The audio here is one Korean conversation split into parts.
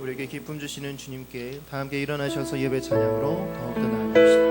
우리에게 기쁨 주시는 주님께 다 함께 일어나셔서 예배 찬양으로 더욱더 나아갑시다.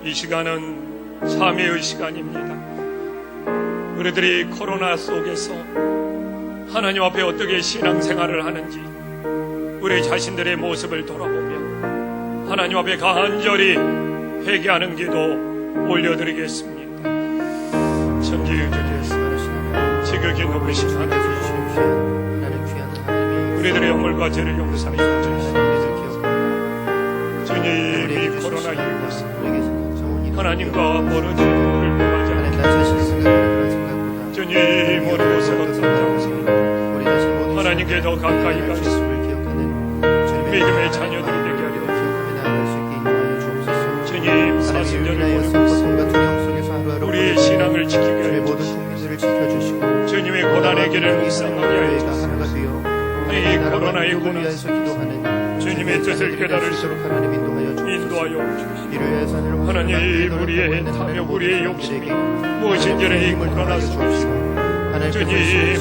이 시간은 참회의 시간입니다. 우리들이 코로나 속에서 하나님 앞에 어떻게 신앙생활을 하는지 우리 자신들의 모습을 돌아보며 하나님 앞에 간절히 회개하는 기도 올려드리겠습니다. 천지유전에서 지극히 높으신 하나님, 우리들의 영물과 죄를 용서하여 주시옵소서. 주님, 이 코로나19는 하나님과 멀어진 것을 범하지 않게 하시옵소서. 주님, 우리 곳에 어떤 장소에 하나님께 더 가까이 갈 수 있는 믿음의 자녀들이 되게 하려 주옵소서. 주님, 사순절을 보내면서 우리의 신앙을 지키게 하여 주옵소서. 주님의 고난의 길을 묵상하게 하여 주옵소서. 이 코로나의 고난 주님의 뜻을 깨달을 수 있도록 인도하여 주시옵소서. 하나님, 우리의 탐욕, 우리의 욕심이 무엇인지를 이 코로나 속에서 주님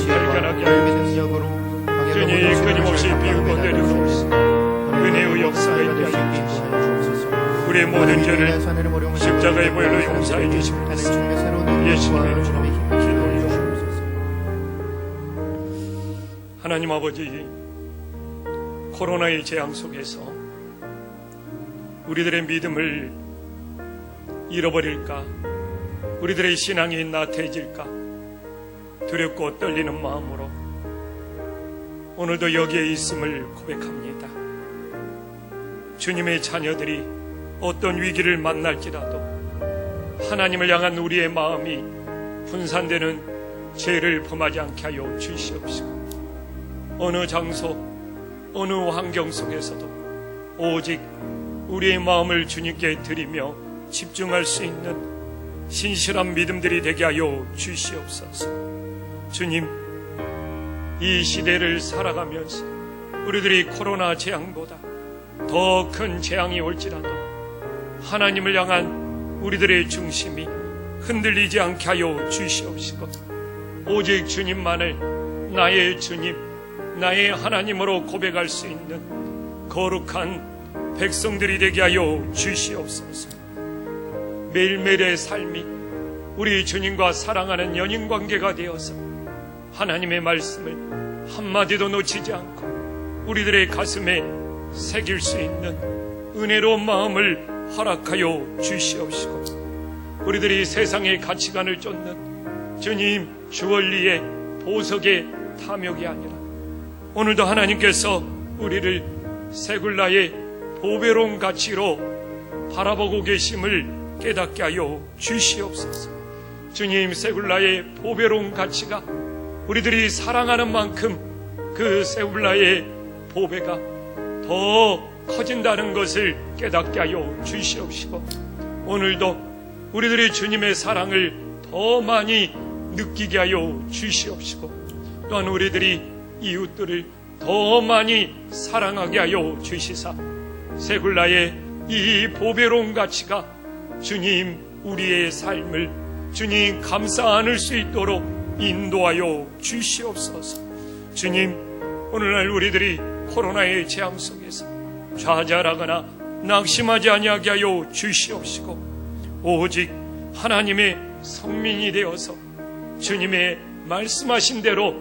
발견하게 하여 주시옵소서. 주님, 끊임없이 비우고 내려주옵소서. 은혜의 역사가 있게 하여 주시옵소서. 우리의 모든 죄를 십자가의 보혈로 용서해 주시옵소서. 예수님의 이름으로 기도해 주옵소서. 하나님 아버지, 코로나의 재앙 속에서 우리들의 믿음을 잃어버릴까, 우리들의 신앙이 나태해질까 두렵고 떨리는 마음으로 오늘도 여기에 있음을 고백합니다. 주님의 자녀들이 어떤 위기를 만날지라도 하나님을 향한 우리의 마음이 분산되는 죄를 범하지 않게 하여 주시옵시고, 어느 장소 어느 환경 속에서도 오직 우리의 마음을 주님께 드리며 집중할 수 있는 신실한 믿음들이 되게 하여 주시옵소서. 주님, 이 시대를 살아가면서 우리들이 코로나 재앙보다 더 큰 재앙이 올지라도 하나님을 향한 우리들의 중심이 흔들리지 않게 하여 주시옵시고, 오직 주님만을 나의 주님, 나의 하나님으로 고백할 수 있는 거룩한 백성들이 되게 하여 주시옵소서. 매일매일의 삶이 우리 주님과 사랑하는 연인관계가 되어서 하나님의 말씀을 한마디도 놓치지 않고 우리들의 가슴에 새길 수 있는 은혜로운 마음을 허락하여 주시옵시고, 우리들이 세상의 가치관을 쫓는 주님 주원리의 보석의 탐욕이 아니라 오늘도 하나님께서 우리를 세굴라의 보배로운 가치로 바라보고 계심을 깨닫게 하여 주시옵소서. 주님, 세굴라의 보배로운 가치가 우리들이 사랑하는 만큼 그 세굴라의 보배가 더 커진다는 것을 깨닫게 하여 주시옵시고, 오늘도 우리들이 주님의 사랑을 더 많이 느끼게 하여 주시옵시고, 또한 우리들이 이웃들을 더 많이 사랑하게 하여 주시사 세굴라의 이 보배로운 가치가 주님 우리의 삶을 주님 감사 안을 수 있도록 인도하여 주시옵소서. 주님, 오늘날 우리들이 코로나의 재앙 속에서 좌절하거나 낙심하지 아니하게 하여 주시옵시고, 오직 하나님의 성민이 되어서 주님의 말씀하신 대로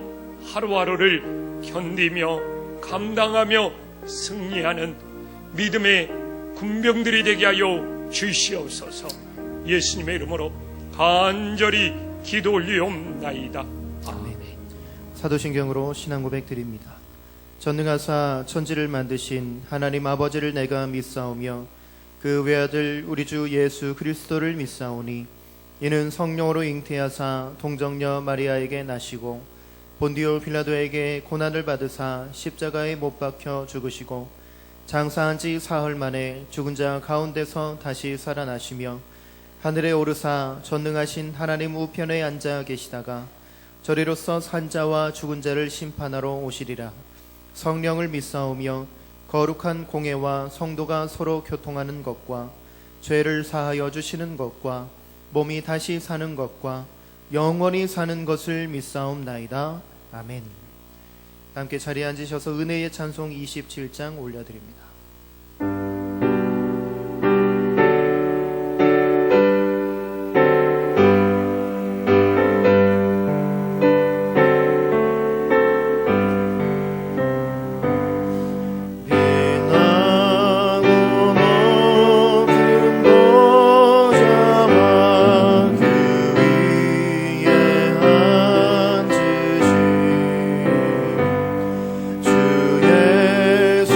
하루하루를 견디며 감당하며 승리하는 믿음의 군병들이 되게 하여 주시옵소서. 예수님의 이름으로 간절히 기도 올리옵나이다. 아멘. 사도신경으로 신앙 고백 드립니다. 전능하사 천지를 만드신 하나님 아버지를 내가 믿사오며 그 외아들 우리 주 예수 그리스도를 믿사오니, 이는 성령으로 잉태하사 동정녀 마리아에게 나시고 본디오 빌라도에게 고난을 받으사 십자가에 못 박혀 죽으시고 장사한 지 사흘 만에 죽은 자 가운데서 다시 살아나시며 하늘에 오르사 전능하신 하나님 우편에 앉아 계시다가 저리로서 산자와 죽은 자를 심판하러 오시리라. 성령을 믿사오며 거룩한 공회와 성도가 서로 교통하는 것과 죄를 사하여 주시는 것과 몸이 다시 사는 것과 영원히 사는 것을 믿사옵나이다. 아멘. 함께 자리에 앉으셔서 은혜의 찬송 27장 올려드립니다. 주 예수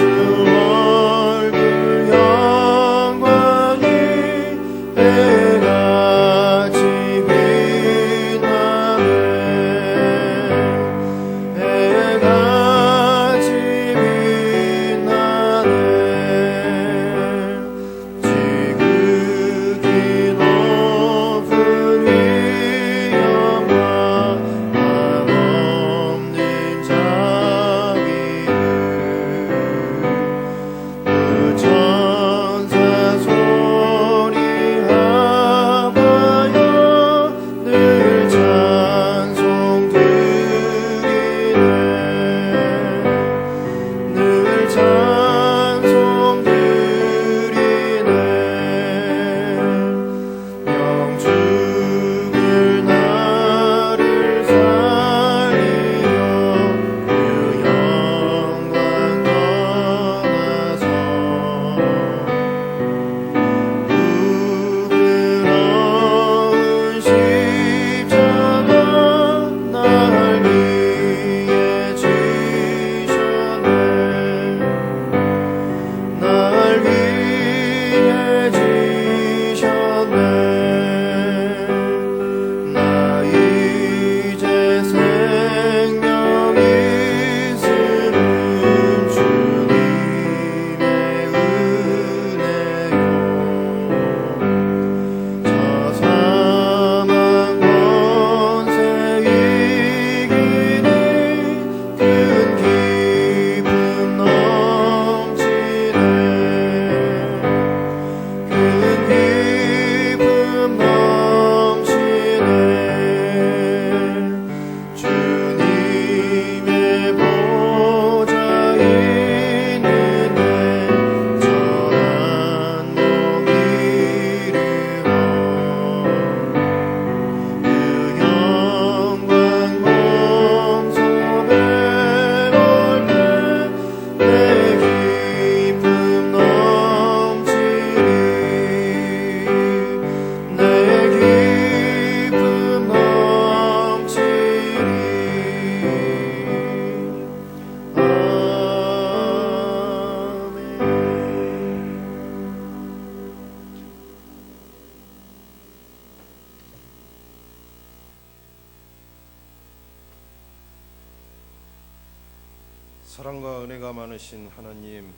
사랑과 은혜가 많으신 하나님,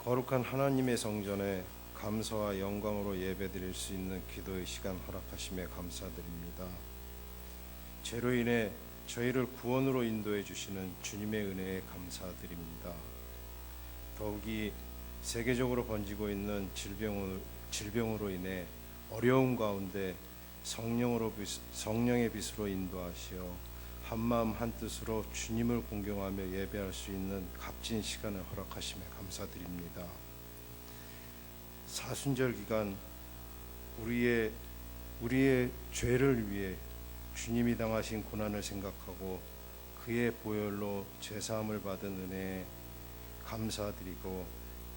거룩한 하나님의 성전에 감사와 영광으로 예배드릴 수 있는 기도의 시간 허락하심에 감사드립니다. 죄로 인해 저희를 구원으로 인도해 주시는 주님의 은혜에 감사드립니다. 더욱이 세계적으로 번지고 있는 질병으로 인해 어려움 가운데 성령의 빛으로 인도하시어 한마음 한뜻으로 주님을 공경하며 예배할 수 있는 값진 시간을 허락하심에 감사드립니다. 사순절 기간 우리의 죄를 위해 주님이 당하신 고난을 생각하고 그의 보혈로 죄사함을 받은 은혜에 감사드리고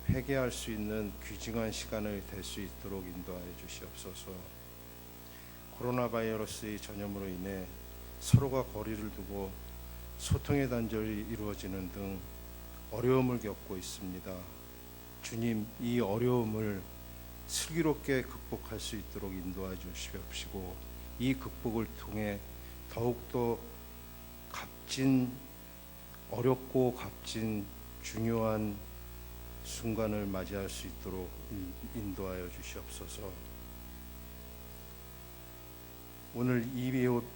회개할 수 있는 귀중한 시간을 될 수 있도록 인도하여 주시옵소서. 코로나 바이러스의 전염으로 인해 서로가 거리를 두고 소통의 단절이 이루어지는 등 어려움을 겪고 있습니다. 주님, 이 어려움을 슬기롭게 극복할 수 있도록 인도하여 주시옵시고 이 극복을 통해 더욱더 어렵고 값진 중요한 순간을 맞이할 수 있도록 인도하여 주시옵소서. 오늘 이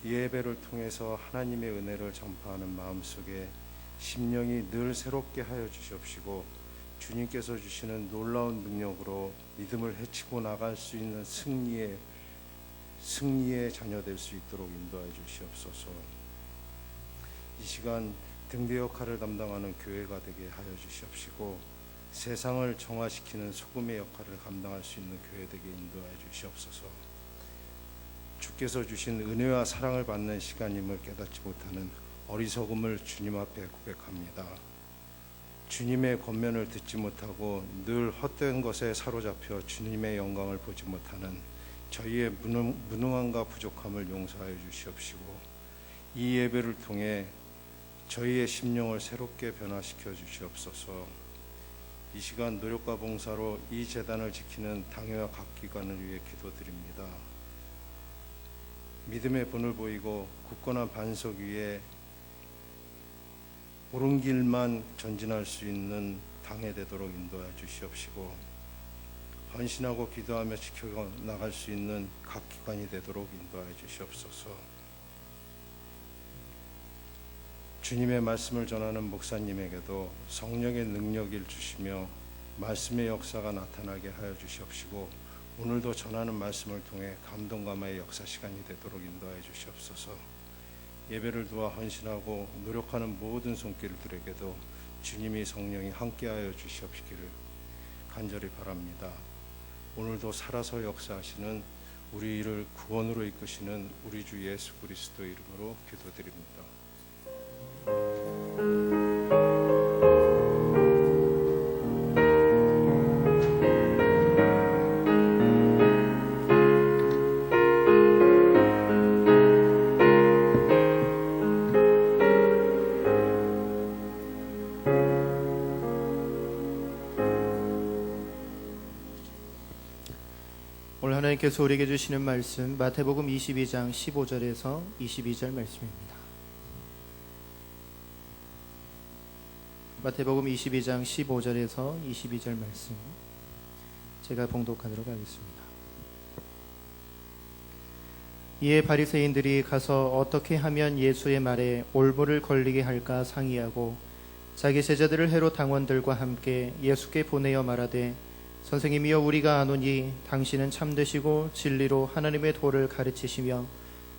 예배를 통해서 하나님의 은혜를 전파하는 마음속에 심령이 늘 새롭게 하여 주시옵시고 주님께서 주시는 놀라운 능력으로 믿음을 헤치고 나갈 수 있는 승리의 자녀 될 수 있도록 인도하여 주시옵소서. 이 시간 등대 역할을 담당하는 교회가 되게 하여 주시옵시고 세상을 정화시키는 소금의 역할을 감당할 수 있는 교회 되게 인도하여 주시옵소서. 주께서 주신 은혜와 사랑을 받는 시간임을 깨닫지 못하는 어리석음을 주님 앞에 고백합니다. 주님의 권면을 듣지 못하고 늘 헛된 것에 사로잡혀 주님의 영광을 보지 못하는 저희의 무능함과 부족함을 용서하여 주시옵시고 이 예배를 통해 저희의 심령을 새롭게 변화시켜 주시옵소서. 이 시간 노력과 봉사로 이 재단을 지키는 당회와 각 기관을 위해 기도드립니다. 믿음의 분을 보이고 굳건한 반석 위에 옳은 길만 전진할 수 있는 당회 되도록 인도하여 주시옵시고 헌신하고 기도하며 지켜나갈 수 있는 각 기관이 되도록 인도하여 주시옵소서. 주님의 말씀을 전하는 목사님에게도 성령의 능력을 주시며 말씀의 역사가 나타나게 하여 주시옵시고 오늘도 전하는 말씀을 통해 감동감화의 역사 시간이 되도록 인도하여 주시옵소서. 예배를 도와 헌신하고 노력하는 모든 손길들에게도 주님이 성령이 함께하여 주시옵시기를 간절히 바랍니다. 오늘도 살아서 역사하시는 우리를 구원으로 이끄시는 우리 주 예수 그리스도 이름으로 기도드립니다. 오늘 하나님께서 우리에게 주시는 말씀 마태복음 22장 15절에서 22절 말씀입니다. 마태복음 22장 15절에서 22절 말씀 제가 봉독하도록 하겠습니다. 이에 바리새인들이 가서 어떻게 하면 예수의 말에 올무를 걸리게 할까 상의하고 자기 제자들을 헤롯 당원들과 함께 예수께 보내어 말하되 선생님이여 우리가 아노니 당신은 참되시고 진리로 하나님의 도를 가르치시며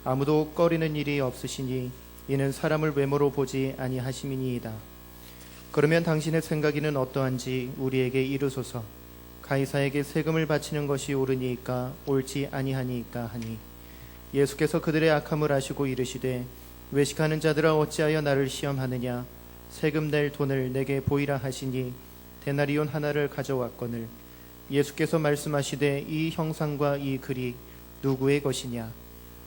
아무도 꺼리는 일이 없으시니 이는 사람을 외모로 보지 아니하심이니이다. 그러면 당신의 생각에는 어떠한지 우리에게 이르소서. 가이사에게 세금을 바치는 것이 옳으니까 옳지 아니하니까 하니 예수께서 그들의 악함을 아시고 이르시되 외식하는 자들아 어찌하여 나를 시험하느냐. 세금 낼 돈을 내게 보이라 하시니 데나리온 하나를 가져왔거늘 예수께서 말씀하시되 이 형상과 이 글이 누구의 것이냐.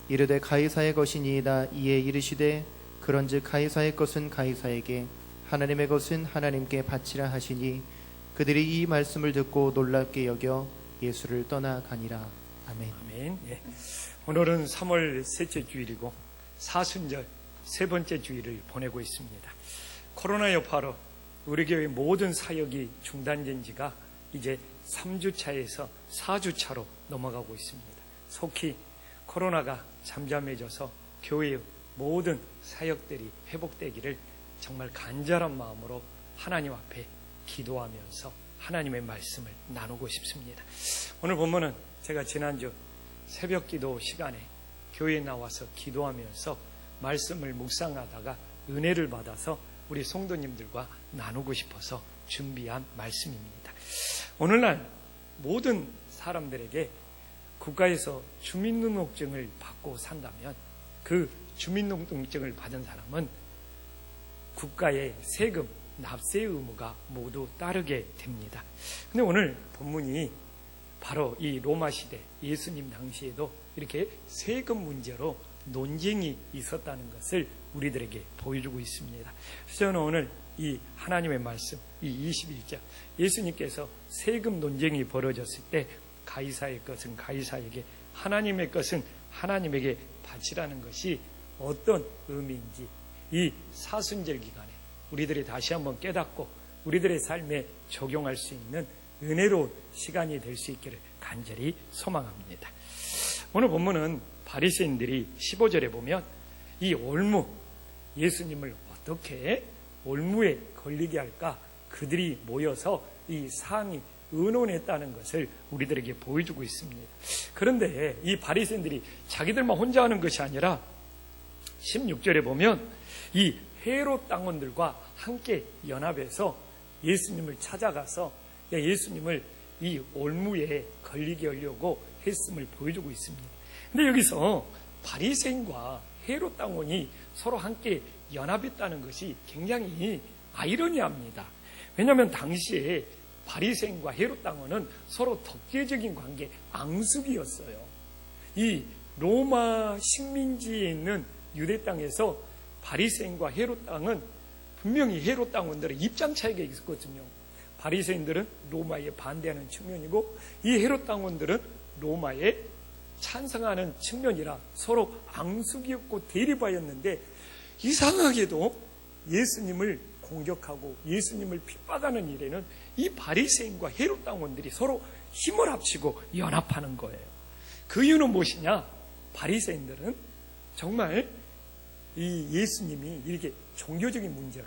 이르되 가이사의 것이니이다. 이에 이르시되 그런즉 가이사의 것은 가이사에게 하나님의 것은 하나님께 바치라 하시니 그들이 이 말씀을 듣고 놀랍게 여겨 예수를 떠나가니라. 아멘. 아멘. 예. 오늘은 3월 셋째 주일이고 사순절 세 번째 주일을 보내고 있습니다. 코로나 여파로 우리 교회 모든 사역이 중단된 지가 이제 3주차에서 4주차로 넘어가고 있습니다. 속히 코로나가 잠잠해져서 교회의 모든 사역들이 회복되기를 정말 간절한 마음으로 하나님 앞에 기도하면서 하나님의 말씀을 나누고 싶습니다. 오늘 본문은 제가 지난주 새벽 기도 시간에 교회에 나와서 기도하면서 말씀을 묵상하다가 은혜를 받아서 우리 성도님들과 나누고 싶어서 준비한 말씀입니다. 오늘날 모든 사람들에게 국가에서 주민등록증을 받고 산다면 그 주민등록증을 받은 사람은 국가의 세금, 납세 의무가 모두 따르게 됩니다. 근데 오늘 본문이 바로 이 로마 시대 예수님 당시에도 이렇게 세금 문제로 논쟁이 있었다는 것을 우리들에게 보여주고 있습니다. 그래서 저는 오늘 이 하나님의 말씀, 이 21절, 예수님께서 세금 논쟁이 벌어졌을 때 가이사의 것은 가이사에게, 하나님의 것은 하나님에게 바치라는 것이 어떤 의미인지 이 사순절 기간에 우리들이 다시 한번 깨닫고 우리들의 삶에 적용할 수 있는 은혜로운 시간이 될 수 있기를 간절히 소망합니다. 오늘 본문은 바리새인들이 15절에 보면 이 올무, 예수님을 어떻게 올무에 걸리게 할까 그들이 모여서 이 상의 의논했다는 것을 우리들에게 보여주고 있습니다. 그런데 이 바리새인들이 자기들만 혼자 하는 것이 아니라 16절에 보면 이 헤롯 당원들과 함께 연합해서 예수님을 찾아가서 예수님을 이 올무에 걸리게 하려고 했음을 보여주고 있습니다. 근데 여기서 바리새인과 헤롯 당원이 서로 함께 연합했다는 것이 굉장히 아이러니합니다. 왜냐하면 당시에 바리새인과 헤롯 당원은 서로 덕계적인 관계, 앙숙이었어요. 이 로마 식민지에 있는 유대 땅에서 바리새인과 헤롯 당은 분명히 헤롯 당원들의 입장 차이가 있었거든요. 바리새인들은 로마에 반대하는 측면이고 이 헤롯 당원들은 로마에 찬성하는 측면이라 서로 앙숙이었고 대립하였는데 이상하게도 예수님을 공격하고 예수님을 핍박하는 일에는 이 바리새인과 헤롯 당원들이 서로 힘을 합치고 연합하는 거예요. 그 이유는 무엇이냐? 바리새인들은 정말 이 예수님이 이렇게 종교적인 문제로,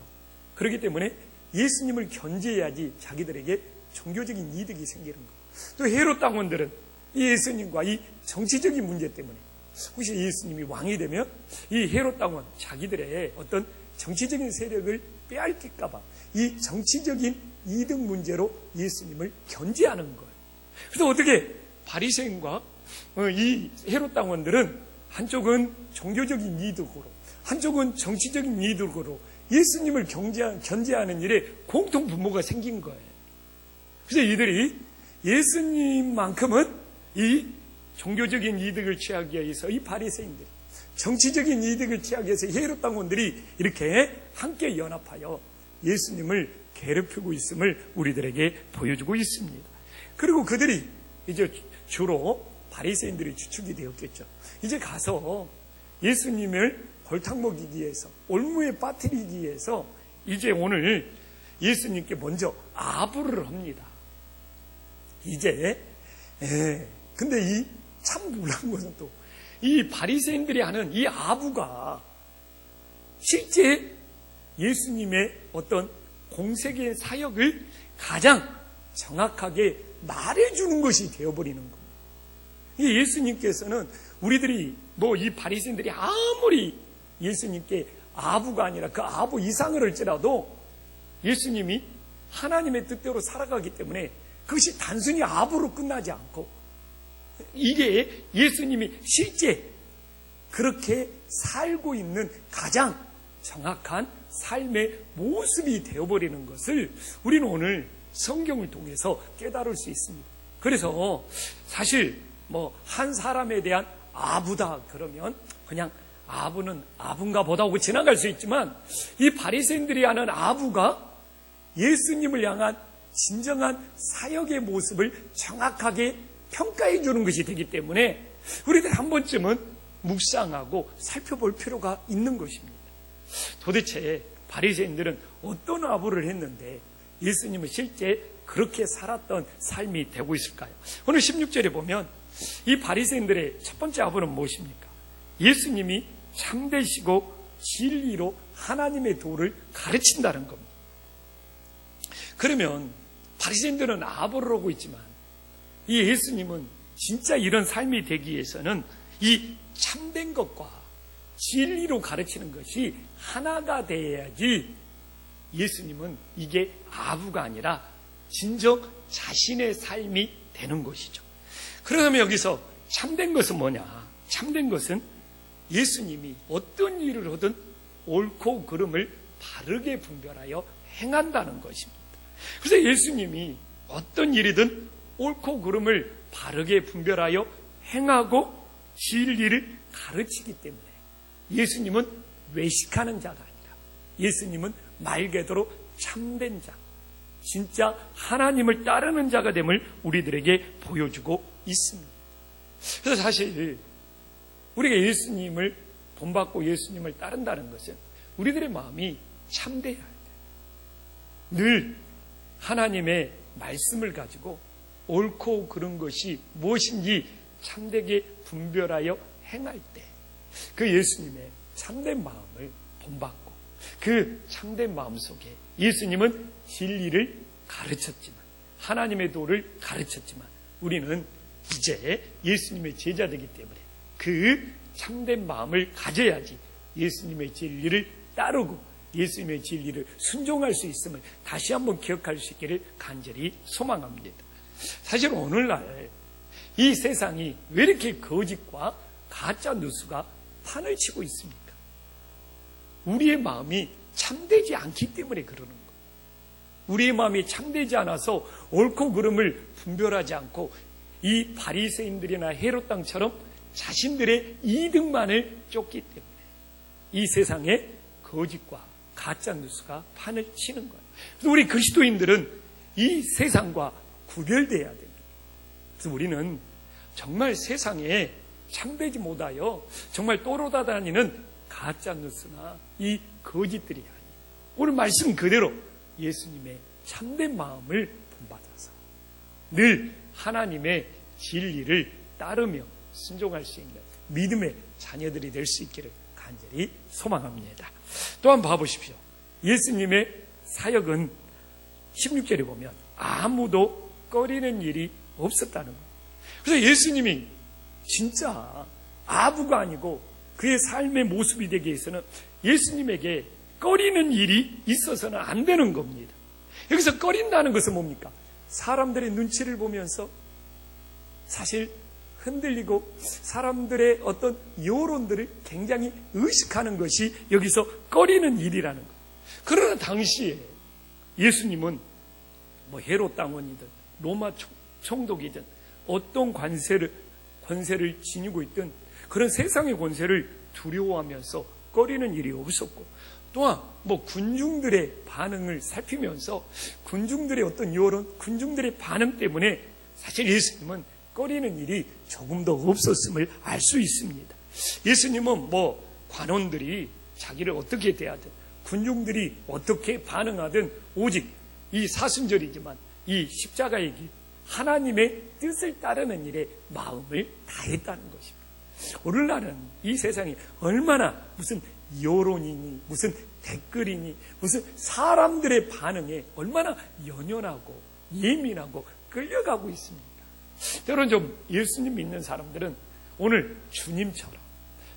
그렇기 때문에 예수님을 견제해야지 자기들에게 종교적인 이득이 생기는 거예요. 또 헤롯 당원들은 이 예수님과 이 정치적인 문제 때문에 혹시 예수님이 왕이 되면 이 헤롯 당원 자기들의 어떤 정치적인 세력을 빼앗길까 봐 이 정치적인 이득 문제로 예수님을 견제하는 거예요. 그래서 어떻게 바리새인과 이 헤롯 당원들은 한쪽은 종교적인 이득으로, 한쪽은 정치적인 이득으로 예수님을 견제하는 일에 공통 분모가 생긴 거예요. 그래서 이들이 예수님만큼은 이 종교적인 이득을 취하기 위해서 이 바리새인들이, 정치적인 이득을 취하기 위해서 헤롯 당원들이 이렇게 함께 연합하여 예수님을 괴롭히고 있음을 우리들에게 보여주고 있습니다. 그리고 그들이 이제 주로 바리새인들이 주축이 되었겠죠. 이제 가서 예수님을 골탕 먹이기 위해서, 올무에 빠뜨리기 위해서 이제 오늘 예수님께 먼저 아부를 합니다. 이제 근데 이 참 놀라운 것은 또 이 바리새인들이 하는 이 아부가 실제 예수님의 어떤 공생의 사역을 가장 정확하게 말해주는 것이 되어버리는 겁니다. 예수님께서는 우리들이 이 바리새인들이 아무리 예수님께 아부가 아니라 그 아부 이상을 할지라도 예수님이 하나님의 뜻대로 살아가기 때문에 그것이 단순히 아부로 끝나지 않고 이게 예수님이 실제 그렇게 살고 있는 가장 정확한 삶의 모습이 되어버리는 것을 우리는 오늘 성경을 통해서 깨달을 수 있습니다. 그래서 사실 한 사람에 대한 아부다 그러면 그냥 아부는 아부인가 보다 하고 지나갈 수 있지만 이 바리새인들이 하는 아부가 예수님을 향한 진정한 사역의 모습을 정확하게 평가해 주는 것이 되기 때문에 우리들 한 번쯤은 묵상하고 살펴볼 필요가 있는 것입니다. 도대체 바리새인들은 어떤 아부를 했는데 예수님은 실제 그렇게 살았던 삶이 되고 있을까요? 오늘 16절에 보면 이 바리새인들의 첫 번째 아부는 무엇입니까? 예수님이 참되시고 진리로 하나님의 도를 가르친다는 겁니다. 그러면 바리새인들은 아부를 하고 있지만 이 예수님은 진짜 이런 삶이 되기 위해서는 이 참된 것과 진리로 가르치는 것이 하나가 되어야지 예수님은 이게 아부가 아니라 진정 자신의 삶이 되는 것이죠. 그러면 여기서 참된 것은 뭐냐? 참된 것은 예수님이 어떤 일을 하든 옳고 그름을 바르게 분별하여 행한다는 것입니다. 그래서 예수님이 어떤 일이든 옳고 그름을 바르게 분별하여 행하고 진리를 가르치기 때문에 예수님은 외식하는 자가 아니라 예수님은 말 그대로 참된 자, 진짜 하나님을 따르는 자가 됨을 우리들에게 보여주고 있습니다. 그래서 사실 우리가 예수님을 본받고 예수님을 따른다는 것은 우리들의 마음이 참돼야 해요. 늘 하나님의 말씀을 가지고 옳고 그른 것이 무엇인지 참되게 분별하여 행할 때 그 예수님의 참된 마음을 본받고 그 참된 마음 속에 예수님은 진리를 가르쳤지만 하나님의 도를 가르쳤지만 우리는 이제 예수님의 제자되기 때문에 그 참된 마음을 가져야지 예수님의 진리를 따르고 예수님의 진리를 순종할 수 있음을 다시 한번 기억할 수 있기를 간절히 소망합니다. 사실 오늘날 이 세상이 왜 이렇게 거짓과 가짜 뉴스가 판을 치고 있습니까? 우리의 마음이 참되지 않기 때문에 그러는 거예요. 우리의 마음이 참되지 않아서 옳고 그름을 분별하지 않고 이 바리새인들이나 헤롯 당처럼 자신들의 이득만을 쫓기 때문에 이 세상에 거짓과 가짜 뉴스가 판을 치는 거예요. 그래서 우리 그리스도인들은 이 세상과 구별돼야 됩니다. 그래서 우리는 정말 세상에 참되지 못하여 정말 떠돌아다니는 가짜 뉴스나 이 거짓들이 아니에요. 오늘 말씀 그대로 예수님의 참된 마음을 본받아서 늘 하나님의 진리를 따르며 순종할 수 있는 믿음의 자녀들이 될 수 있기를 간절히 소망합니다. 또한 봐보십시오. 예수님의 사역은 16절에 보면 아무도 꺼리는 일이 없었다는 거예요. 그래서 예수님이 진짜 아부가 아니고 그의 삶의 모습이 되기 위해서는 예수님에게 꺼리는 일이 있어서는 안 되는 겁니다. 여기서 꺼린다는 것은 뭡니까? 사람들의 눈치를 보면서 사실 흔들리고 사람들의 어떤 여론들을 굉장히 의식하는 것이 여기서 꺼리는 일이라는 거예요. 그러나 당시에 예수님은 뭐 헤롯 당원이든 로마 총독이든 어떤 권세를 지니고 있든 그런 세상의 권세를 두려워하면서 꺼리는 일이 없었고 또한 뭐 군중들의 반응을 살피면서 군중들의 어떤 여론, 군중들의 반응 때문에 사실 예수님은 꺼리는 일이 조금 더 없었음을 알 수 있습니다. 예수님은 뭐 관원들이 자기를 어떻게 대하든 군중들이 어떻게 반응하든 오직 이 사순절이지만 이 십자가의 길 하나님의 뜻을 따르는 일에 마음을 다했다는 것입니다. 오늘날은 이 세상이 얼마나 무슨 여론이니 무슨 댓글이니 무슨 사람들의 반응에 얼마나 연연하고 예민하고 끌려가고 있습니까? 때로는 좀 예수님 믿는 사람들은 오늘 주님처럼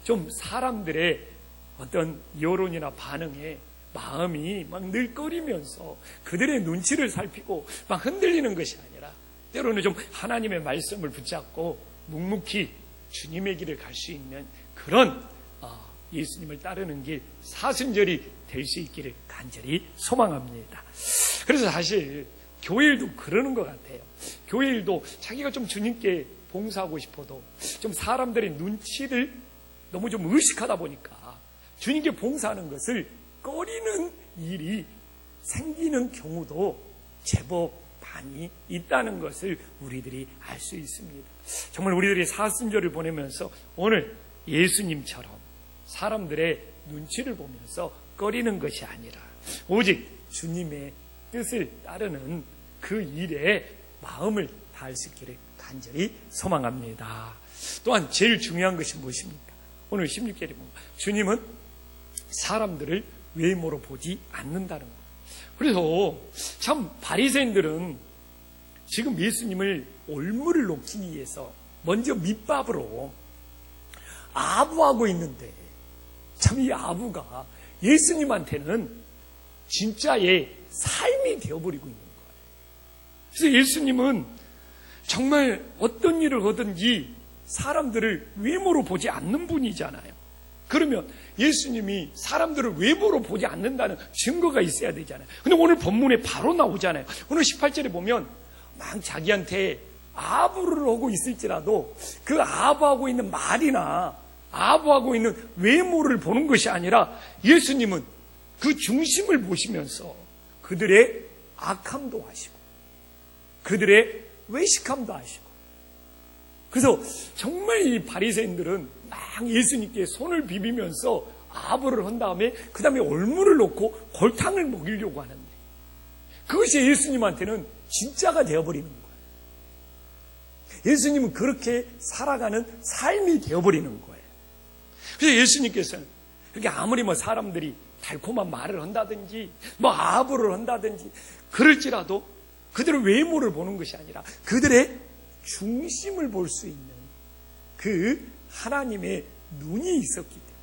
좀 사람들의 어떤 여론이나 반응에 마음이 막 늘 꺼리면서 그들의 눈치를 살피고 막 흔들리는 것이 아니라 때로는 좀 하나님의 말씀을 붙잡고 묵묵히 주님의 길을 갈 수 있는 그런 예수님을 따르는 길 사순절이 될 수 있기를 간절히 소망합니다. 그래서 사실 교회일도 그러는 것 같아요. 교회일도 자기가 좀 주님께 봉사하고 싶어도 좀 사람들의 눈치를 너무 좀 의식하다 보니까 주님께 봉사하는 것을 꺼리는 일이 생기는 경우도 제법 많이 있다는 것을 우리들이 알 수 있습니다. 정말 우리들이 사순절을 보내면서 오늘 예수님처럼 사람들의 눈치를 보면서 꺼리는 것이 아니라 오직 주님의 뜻을 따르는 그 일에 마음을 다할 수 있기를 간절히 소망합니다. 또한 제일 중요한 것이 무엇입니까? 오늘 16절에 보면 주님은 사람들을 외모로 보지 않는다는 거예요. 그래서 참 바리새인들은 지금 예수님을 올무를 놓기 위해서 먼저 밑밥으로 아부하고 있는데, 참 이 아부가 예수님한테는 진짜의 삶이 되어버리고 있는 거예요. 그래서 예수님은 정말 어떤 일을 하든지 사람들을 외모로 보지 않는 분이잖아요. 그러면 예수님이 사람들을 외모로 보지 않는다는 증거가 있어야 되잖아요. 근데 오늘 본문에 바로 나오잖아요. 오늘 18절에 보면 막 자기한테 아부를 하고 있을지라도 그 아부하고 있는 말이나 아부하고 있는 외모를 보는 것이 아니라 예수님은 그 중심을 보시면서 그들의 악함도 하시고 그들의 외식함도 하시고, 그래서 정말 이 바리새인들은 막 예수님께 손을 비비면서 아부를 한 다음에 그 다음에 올무를 놓고 골탕을 먹이려고 하는데, 그것이 예수님한테는 진짜가 되어버리는 거예요. 예수님은 그렇게 살아가는 삶이 되어버리는 거예요. 그래서 예수님께서는 그렇게 아무리 사람들이 달콤한 말을 한다든지 아부를 한다든지 그럴지라도 그들의 외모를 보는 것이 아니라 그들의 중심을 볼 수 있는 그 하나님의 눈이 있었기 때문에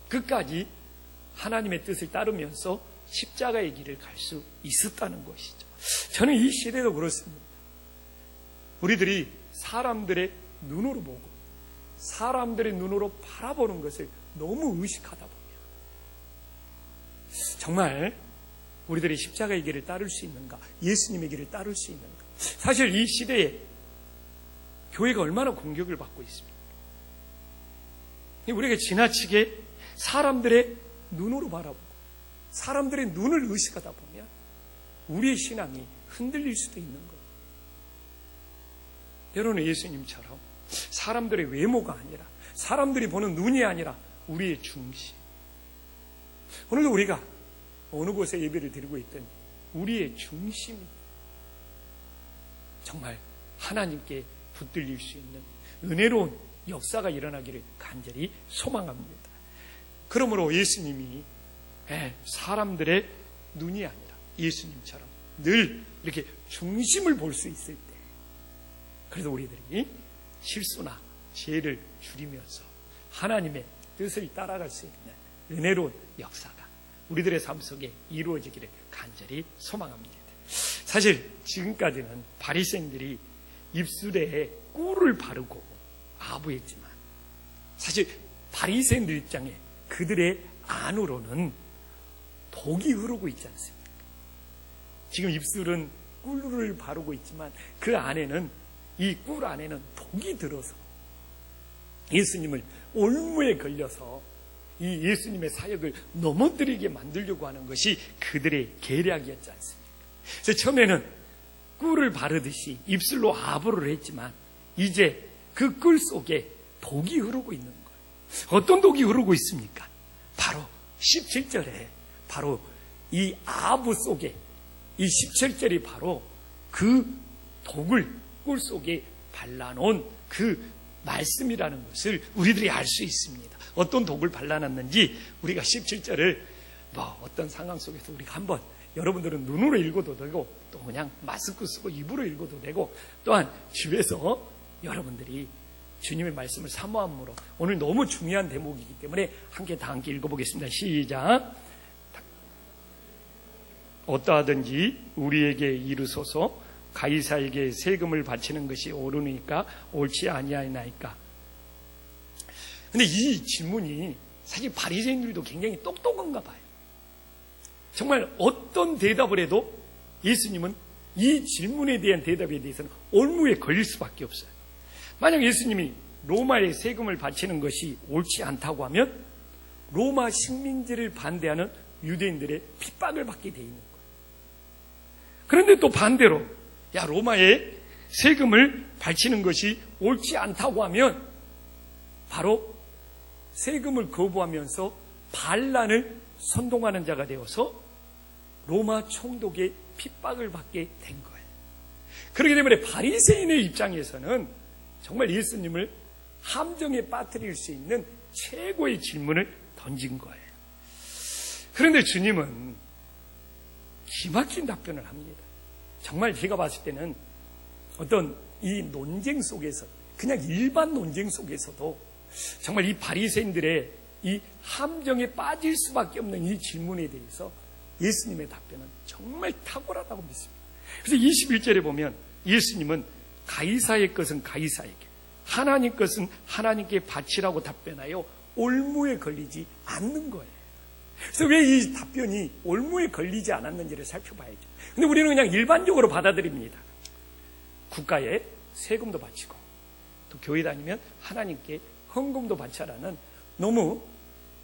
끝까지 하나님의 뜻을 따르면서 십자가의 길을 갈 수 있었다는 것이죠. 저는 이 시대도 그렇습니다. 우리들이 사람들의 눈으로 보고 사람들의 눈으로 바라보는 것을 너무 의식하다 보면 정말 우리들이 십자가의 길을 따를 수 있는가, 예수님의 길을 따를 수 있는가. 사실 이 시대에 교회가 얼마나 공격을 받고 있습니까? 우리가 지나치게 사람들의 눈으로 바라보고 사람들의 눈을 의식하다 보면 우리의 신앙이 흔들릴 수도 있는 거예요. 때로는 예수님처럼 사람들의 외모가 아니라 사람들이 보는 눈이 아니라 우리의 중심, 오늘도 우리가 어느 곳에 예배를 드리고 있든 우리의 중심이 정말 하나님께 붙들릴 수 있는 은혜로운 역사가 일어나기를 간절히 소망합니다. 그러므로 예수님이 사람들의 눈이 아니라 예수님처럼 늘 이렇게 중심을 볼 수 있을 때, 그래서 우리들이 실수나 죄를 줄이면서 하나님의 뜻을 따라갈 수 있는 은혜로운 역사가 우리들의 삶 속에 이루어지기를 간절히 소망합니다. 사실 지금까지는 바리새인들이 입술에 꿀을 바르고 아부했지만 사실 바리새인들 입장에 그들의 안으로는 독이 흐르고 있지 않습니까? 지금 입술은 꿀을 바르고 있지만 그 안에는, 이 꿀 안에는 독이 들어서 예수님을 올무에 걸려서 이 예수님의 사역을 넘어뜨리게 만들려고 하는 것이 그들의 계략이었지 않습니까? 그래서 처음에는 꿀을 바르듯이 입술로 아부를 했지만 이제 그 꿀 속에 독이 흐르고 있는 거예요. 어떤 독이 흐르고 있습니까? 바로 17절에 바로 이 아부 속에 이 17절이 바로 그 독을 꿀 속에 발라놓은 그 말씀이라는 것을 우리들이 알 수 있습니다. 어떤 독을 발라놨는지 우리가 17절을 어떤 상황 속에서 우리가 한번, 여러분들은 눈으로 읽어도 되고 또 그냥 마스크 쓰고 입으로 읽어도 되고, 또한 집에서 여러분들이 주님의 말씀을 사모함으로, 오늘 너무 중요한 대목이기 때문에 다 함께 읽어보겠습니다. 시작. 어떠하든지 우리에게 이르소서. 가이사에게 세금을 바치는 것이 옳으니까 옳지 아니하나이까. 근데 이 질문이 사실 바리새인들도 굉장히 똑똑한가 봐요. 정말 어떤 대답을 해도 예수님은 이 질문에 대한 대답에 대해서는 올무에 걸릴 수밖에 없어요. 만약 예수님이 로마에 세금을 바치는 것이 옳지 않다고 하면 로마 식민지를 반대하는 유대인들의 핍박을 받게 돼 있는 거예요. 그런데 또 반대로 로마에 세금을 바치는 것이 옳지 않다고 하면 바로 세금을 거부하면서 반란을 선동하는 자가 되어서 로마 총독의 핍박을 받게 된 거예요. 그렇기 때문에 바리새인의 입장에서는 정말 예수님을 함정에 빠뜨릴 수 있는 최고의 질문을 던진 거예요. 그런데 주님은 기막힌 답변을 합니다. 정말 제가 봤을 때는 어떤 이 논쟁 속에서, 그냥 일반 논쟁 속에서도 정말 이 바리새인들의 이 함정에 빠질 수밖에 없는 이 질문에 대해서 예수님의 답변은 정말 탁월하다고 믿습니다. 그래서 21절에 보면 예수님은 가이사의 것은 가이사에게, 하나님 것은 하나님께 바치라고 답변하여 올무에 걸리지 않는 거예요. 그래서 왜 이 답변이 올무에 걸리지 않았는지를 살펴봐야죠. 근데 우리는 그냥 일반적으로 받아들입니다. 국가에 세금도 바치고 또 교회 다니면 하나님께 헌금도 바쳐라는 너무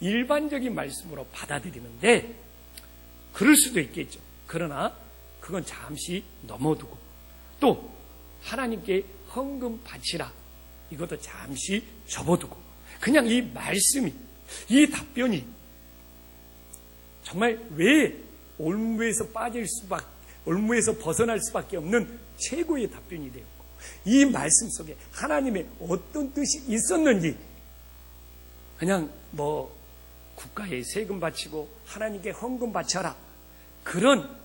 일반적인 말씀으로 받아들이는데, 그럴 수도 있겠죠. 그러나 그건 잠시 넘어두고, 또 하나님께 헌금 바치라, 이것도 잠시 접어두고, 그냥 이 말씀이, 이 답변이 정말 왜 올무에서 올무에서 벗어날 수밖에 없는 최고의 답변이 되었고, 이 말씀 속에 하나님의 어떤 뜻이 있었는지, 그냥 국가에 세금 바치고 하나님께 헌금 바쳐라, 그런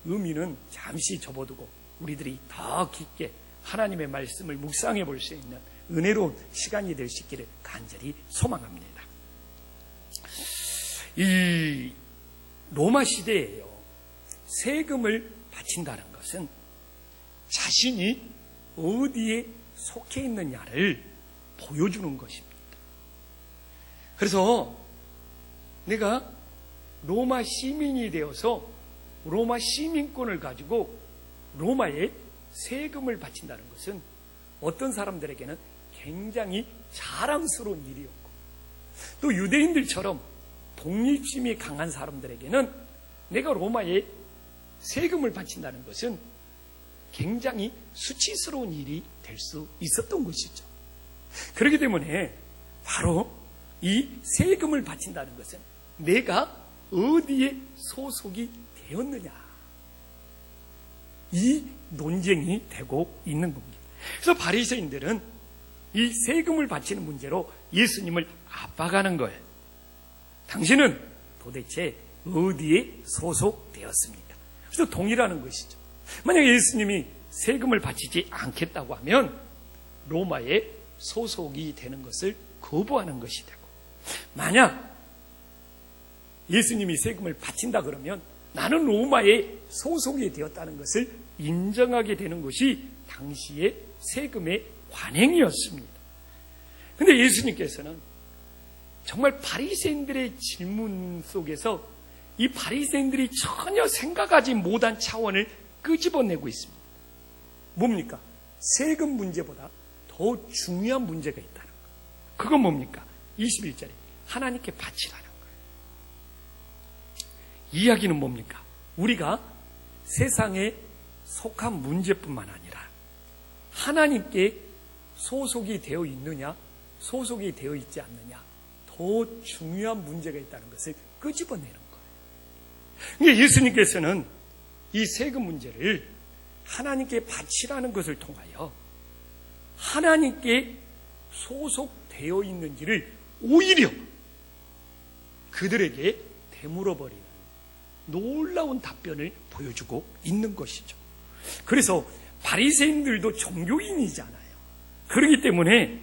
의미는 잠시 접어두고 우리들이 더 깊게 하나님의 말씀을 묵상해 볼 수 있는 은혜로운 시간이 될 수 있기를 간절히 소망합니다. 이 로마 시대에요, 세금을 바친다는 것은 자신이 어디에 속해 있느냐를 보여주는 것입니다. 그래서 내가 로마 시민이 되어서 로마 시민권을 가지고 로마에 세금을 바친다는 것은 어떤 사람들에게는 굉장히 자랑스러운 일이었고, 또 유대인들처럼 독립심이 강한 사람들에게는 내가 로마에 세금을 바친다는 것은 굉장히 수치스러운 일이 될 수 있었던 것이죠. 그렇기 때문에 바로 이 세금을 바친다는 것은 내가 어디에 소속이 되었느냐, 이 논쟁이 되고 있는 겁니다. 그래서 바리새인들은 이 세금을 바치는 문제로 예수님을 압박하는 거예요. 당신은 도대체 어디에 소속되었습니까? 그래서 동의라는 것이죠. 만약 예수님이 세금을 바치지 않겠다고 하면 로마에 소속이 되는 것을 거부하는 것이 되고, 만약 예수님이 세금을 바친다 그러면 나는 로마에 소속이 되었다는 것을 인정하게 되는 것이 당시의 세금의 관행이었습니다. 그런데 예수님께서는 정말 바리새인들의 질문 속에서 이 바리새인들이 전혀 생각하지 못한 차원을 끄집어내고 있습니다. 뭡니까? 세금 문제보다 더 중요한 문제가 있다는 것. 그건 뭡니까? 21절에 하나님께 바치라는 거예요. 이야기는 뭡니까? 우리가 세상에 속한 문제뿐만 아니라 하나님께 소속이 되어 있느냐, 소속이 되어 있지 않느냐, 더 중요한 문제가 있다는 것을 끄집어내는 거예요. 그러니까 예수님께서는 이 세금 문제를 하나님께 바치라는 것을 통하여 하나님께 소속되어 있는지를 오히려 그들에게 되물어버리는 놀라운 답변을 보여주고 있는 것이죠. 그래서 바리새인들도 종교인이잖아요. 그렇기 때문에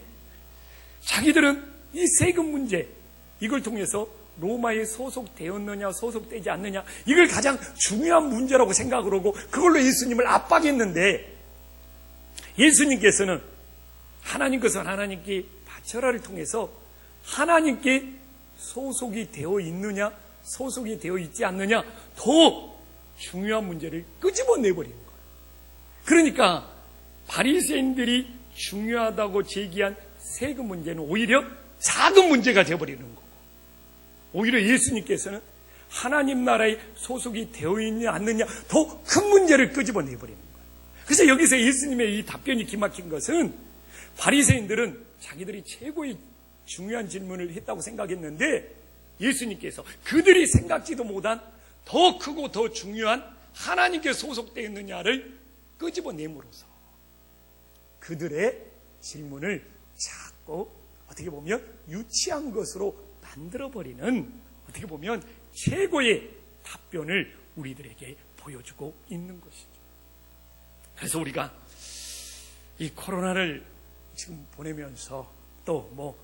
자기들은 이 세금 문제, 이걸 통해서 로마에 소속되었느냐 소속되지 않느냐, 이걸 가장 중요한 문제라고 생각을 하고 그걸로 예수님을 압박했는데, 예수님께서는 하나님 것은 하나님께 바쳐라를 통해서 하나님께 소속이 되어 있느냐 소속이 되어 있지 않느냐, 더 중요한 문제를 끄집어내버리는 거예요. 그러니까 바리새인들이 중요하다고 제기한 세금 문제는 오히려 작은 문제가 되어버리는 거고, 오히려 예수님께서는 하나님 나라에 소속이 되어 있냐 않느냐 더 큰 문제를 끄집어내버리는 거예요. 그래서 여기서 예수님의 이 답변이 기막힌 것은, 바리새인들은 자기들이 최고의 중요한 질문을 했다고 생각했는데 예수님께서 그들이 생각지도 못한 더 크고 더 중요한 하나님께 소속되어 있느냐를 끄집어내므로써 그들의 질문을 자꾸 어떻게 보면 유치한 것으로 만들어버리는, 어떻게 보면 최고의 답변을 우리들에게 보여주고 있는 것이죠. 그래서 우리가 이 코로나를 지금 보내면서 또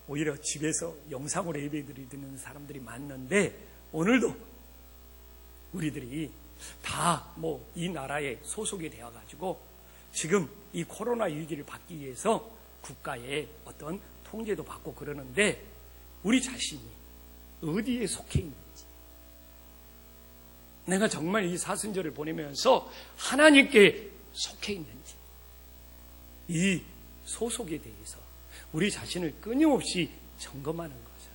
오히려 집에서 영상으로 예배드리는 사람들이 많는데, 오늘도 우리들이 다 이 나라에 소속이 되어가지고 지금 이 코로나 위기를 받기 위해서 국가의 어떤 통제도 받고 그러는데, 우리 자신이 어디에 속해 있는지, 내가 정말 이 사순절을 보내면서 하나님께 속해 있는지, 이 소속에 대해서 우리 자신을 끊임없이 점검하는 거죠.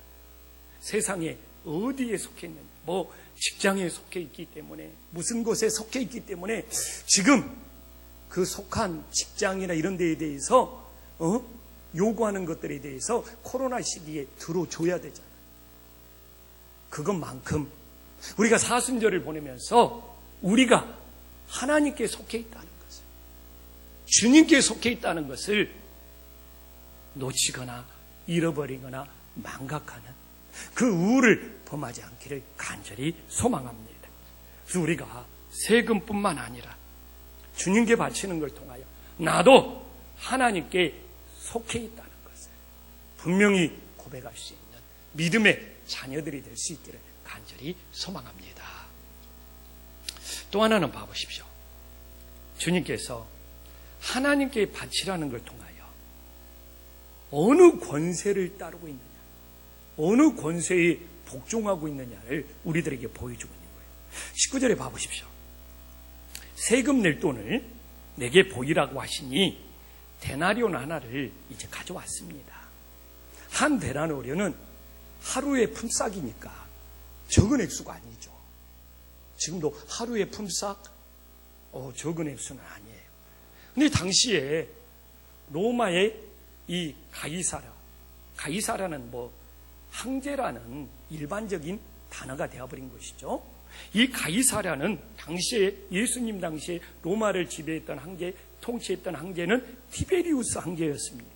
세상에 어디에 속해 있는지, 직장에 속해 있기 때문에, 무슨 곳에 속해 있기 때문에 지금 그 속한 직장이나 이런 데에 대해서 요구하는 것들에 대해서 코로나 시기에 들어줘야 되잖아요. 그것만큼 우리가 사순절을 보내면서 우리가 하나님께 속해 있다는 것을, 주님께 속해 있다는 것을 놓치거나 잃어버리거나 망각하는 그 우를 범하지 않기를 간절히 소망합니다. 그래서 우리가 세금뿐만 아니라 주님께 바치는 걸 통하여 나도 하나님께 속해 있다는 것을 분명히 고백할 수 있는 믿음의 자녀들이 될 수 있기를 간절히 소망합니다. 또 하나는 봐보십시오. 주님께서 하나님께 바치라는 걸 통하여 어느 권세를 따르고 있느냐, 어느 권세에 복종하고 있느냐를 우리들에게 보여주고 있는 거예요. 19절에 봐보십시오. 세금 낼 돈을 내게 보이라고 하시니 데나리온 하나를 이제 가져왔습니다. 한 데나리온은 하루의 품삯이니까 적은 액수가 아니죠. 지금도 하루의 품삯 적은 액수는 아니에요. 근데 당시에 로마의 이 가이사라는 황제라는 일반적인 단어가 되어버린 것이죠. 이 가이사라는 당시에, 예수님 당시에 로마를 지배했던 황제, 통치했던 황제는 티베리우스 황제였습니다.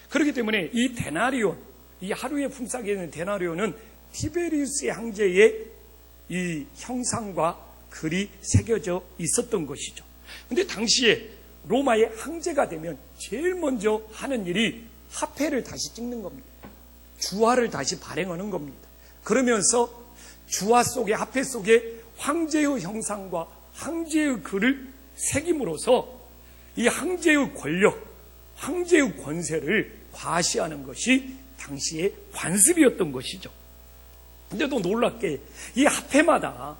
그렇기 때문에 이 데나리온, 이 하루의 품삯에 있는 데나리온은 티베리우스의 황제의 이 형상과 글이 새겨져 있었던 것이죠. 그런데 당시에 로마의 황제가 되면 제일 먼저 하는 일이 화폐를 다시 찍는 겁니다. 주화를 다시 발행하는 겁니다. 그러면서 주화 속에, 화폐 속에 황제의 형상과 황제의 글을 새김으로써 이 황제의 권력, 황제의 권세를 과시하는 것이 당시의 관습이었던 것이죠. 근데 또 놀랍게 이 화폐마다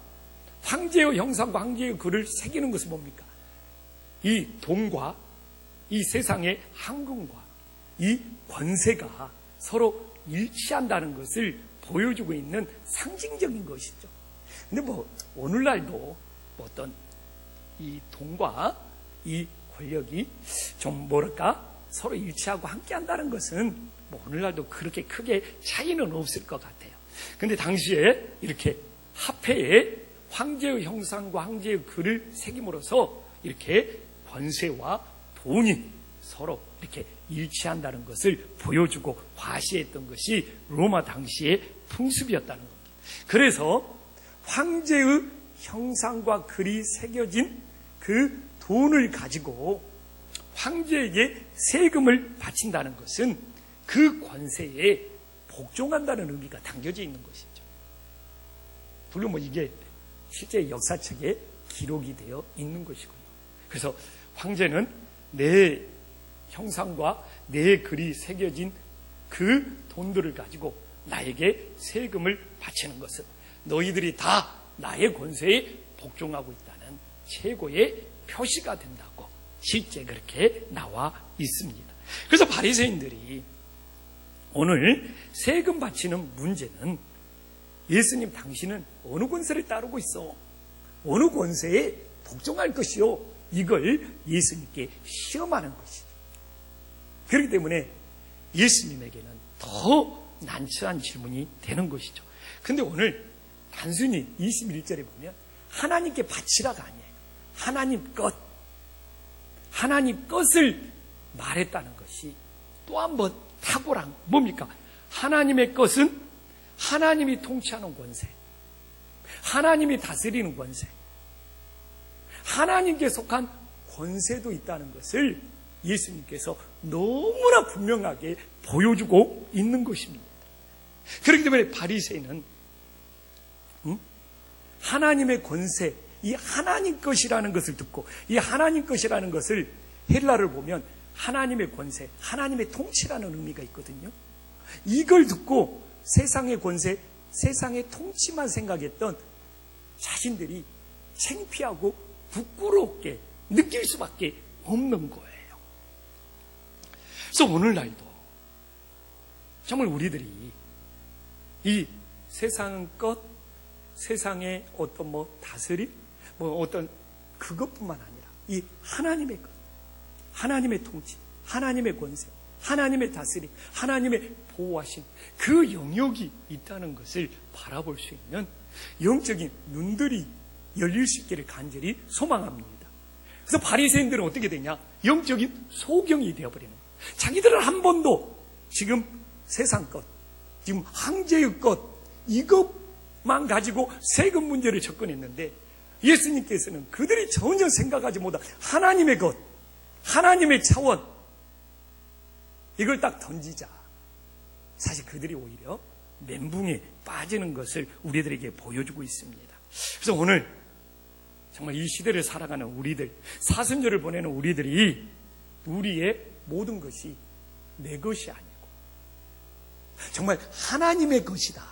황제의 형상과 황제의 글을 새기는 것은 뭡니까? 이 돈과 이 세상의 황금과 이 권세가 서로 일치한다는 것을 보여주고 있는 상징적인 것이죠. 근데 오늘날도 어떤 이 돈과 이 권력이 좀 서로 일치하고 함께한다는 것은 오늘날도 그렇게 크게 차이는 없을 것 같아요. 근데 당시에 이렇게 화폐에 황제의 형상과 황제의 글을 새김으로써 이렇게 권세와 돈이 서로 이렇게 일치한다는 것을 보여주고 과시했던 것이 로마 당시의 풍습이었다는 겁니다. 그래서 황제의 형상과 글이 새겨진 그 돈을 가지고 황제에게 세금을 바친다는 것은 그 권세에 복종한다는 의미가 담겨져 있는 것이죠. 물론 이게 실제 역사책에 기록이 되어 있는 것이고요. 그래서 황제는 내 형상과 내 글이 새겨진 그 돈들을 가지고 나에게 세금을 바치는 것은 너희들이 다 나의 권세에 복종하고 있다는 최고의 표시가 된다고 실제 그렇게 나와 있습니다. 그래서 바리새인들이 오늘 세금 바치는 문제는 예수님 당신은 어느 권세를 따르고 있어? 어느 권세에 복종할 것이요? 이걸 예수님께 시험하는 것이죠. 그렇기 때문에 예수님에게는 더 난처한 질문이 되는 것이죠. 근데 오늘 단순히 21절에 보면 하나님께 바치라가 아니에요. 하나님 것을 말했다는 것이 또 한 번 탁월한 뭡니까? 하나님의 것은 하나님이 통치하는 권세, 하나님이 다스리는 권세, 하나님께 속한 권세도 있다는 것을 예수님께서 너무나 분명하게 보여주고 있는 것입니다. 그렇기 때문에 바리새인은 하나님의 권세, 이 하나님 것이라는 것을 듣고, 이 하나님 것이라는 것을 헬라를 보면 하나님의 권세, 하나님의 통치라는 의미가 있거든요. 이걸 듣고 세상의 권세, 세상의 통치만 생각했던 자신들이 창피하고 부끄럽게 느낄 수밖에 없는 거예요. 그래서 오늘날도 정말 우리들이 이 세상 것, 세상의 어떤 다스림, 어떤 그것뿐만 아니라 이 하나님의 것, 하나님의 통치, 하나님의 권세, 하나님의 다스림, 하나님의 보호하심, 그 영역이 있다는 것을 바라볼 수 있는 영적인 눈들이 열릴 수 있기를 간절히 소망합니다. 그래서 바리새인들은 어떻게 되냐? 영적인 소경이 되어버리는 거예요. 자기들은 한 번도 지금 세상 것, 지금 황제의 것, 이것만 가지고 세금 문제를 접근했는데 예수님께서는 그들이 전혀 생각하지 못한 하나님의 것, 하나님의 차원, 이걸 딱 던지자 사실 그들이 오히려 멘붕에 빠지는 것을 우리들에게 보여주고 있습니다. 그래서 오늘 정말 이 시대를 살아가는 우리들, 사순절을 보내는 우리들이 우리의 모든 것이 내 것이 아니고 정말 하나님의 것이다.